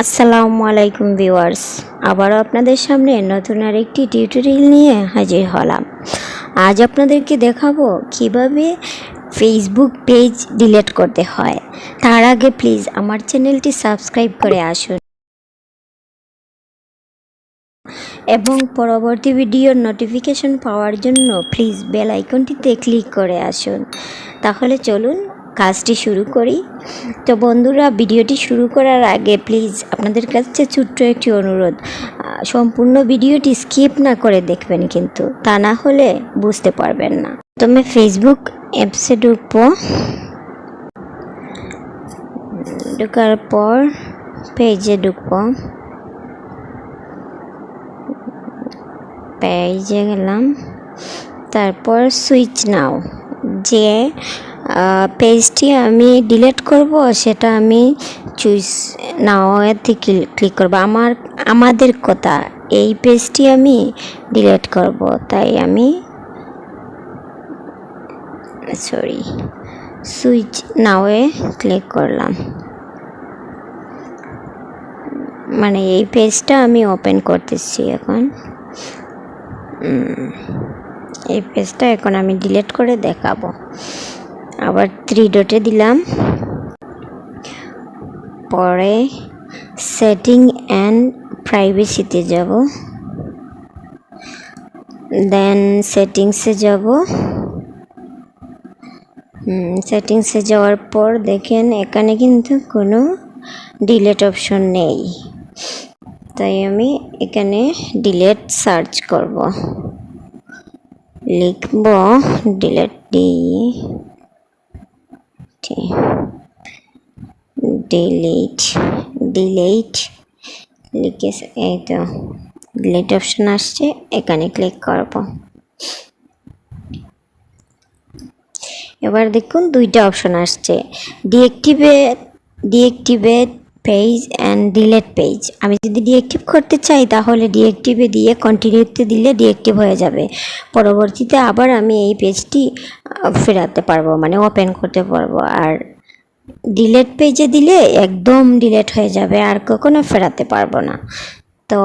আসসালামু আলাইকুম ভিউয়ার্স, আবারও আপনাদের সামনে নতুন আরেকটি টিউটোরিয়াল নিয়ে হাজির হলাম। আজ আপনাদেরকে দেখাবো কিভাবে ফেসবুক পেজ ডিলিট করতে হয়। তার আগে প্লিজ আমার চ্যানেলটি সাবস্ক্রাইব করে আসুন এবং পরবর্তী ভিডিওর নোটিফিকেশন পাওয়ার জন্য প্লিজ বেল আইকনটিতে ক্লিক করে আসুন। তাহলে চলুন কাজটি শুরু করি। তো বন্ধুরা, ভিডিওটি শুরু করার আগে প্লিজ আপনাদের কাছে ছোট্ট একটি অনুরোধ, সম্পূর্ণ ভিডিওটি স্কিপ না করে দেখবেন, কিন্তু তা না হলে বুঝতে পারবেন না। তুমি ফেসবুক অ্যাপসে ঢোকার পর পেজে ঢুকবো। পেজে গেলাম, তারপর সুইচ নাও। যে পেজটি আমি ডিলিট করব সেটা আমি চুজ নাও এতে ক্লিক করব। আমাদের কথা, এই পেজটি আমি ডিলিট করব, তাই আমি সুইচ নাওয়ে ক্লিক করলাম। মানে এই পেজটা আমি ওপেন করতেছি এখন। এই পেজটা এখন আমি ডিলিট করে দেখাবো। আবার 3 ডটে দিলাম, পরে সেটিং অ্যান্ড প্রাইভেসিতে যাব, দেন সেটিংসে যাব। সেটিংসে যাওয়ার পর দেখেন এখানে কিন্তু কোনো ডিলিট অপশন নেই, তাই আমি এখানে ডিলিট সার্চ করব। লিখব ডিলিট লিখে এই তো ডিলিট অপশন আসছে, এখানে ক্লিক করব। এবার দেখুন 2টা অপশন আসছে, deactivate page and delete page. আমি যদি ডিঅ্যাক্টিভ করতে চাই তাহলে ডিঅ্যাক্টিভে দিয়ে কন্টিনিউতে দিলে ডিঅ্যাক্টিভ হয়ে যাবে। পরবর্তীতে আবার আমি এই পেজটি ফেরাতে পারবো, মানে ওপেন করতে পারবো। আর ডিলিট পেজে দিলে একদম ডিলিট হয়ে যাবে, আর কখনো ফেরাতে পারবো না। তো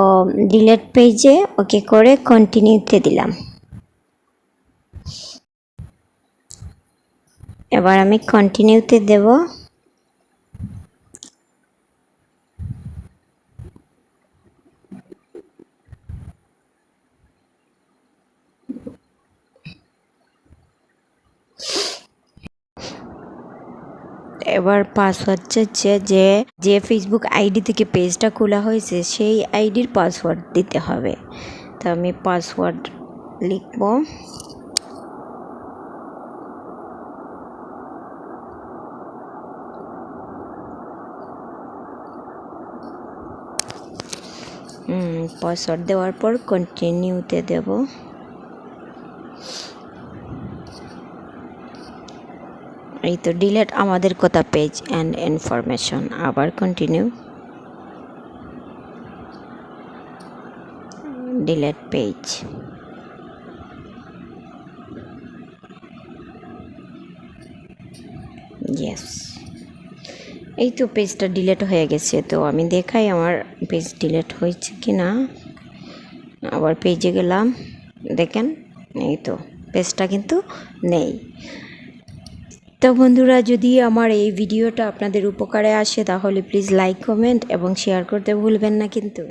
ডিলিট পেজে ওকে করে কন্টিনিউতে দিলাম। এবার আমি কন্টিনিউতে দেব। এবার পাসওয়ার্ড চাচ্ছে, যে ফেসবুক আইডি থেকে পেজটা খোলা হয়েছে সেই আইডির পাসওয়ার্ড দিতে হবে। তো আমি পাসওয়ার্ড লিখব। পাসওয়ার্ড দেওয়ার পর কন্টিনিউতে দেব। এই তো ডিলিট আমাদের কথা পেজ অ্যান্ড ইনফরমেশন। আবার কন্টিনিউ, ডিলিট পেজ। ইয়েস, এই তো পেজটা ডিলিট হয়ে গেছে। তো আমি দেখাই আমার পেজ ডিলিট হয়েছে কি না। আবার পেজে গেলাম, দেখেন এই তো পেজটা কিন্তু নেই। তো বন্ধুরা, যদি আমার এই ভিডিওটা আপনাদের উপকারে আসে তাহলে প্লিজ লাইক, কমেন্ট এবং শেয়ার করতে ভুলবেন না কিন্তু।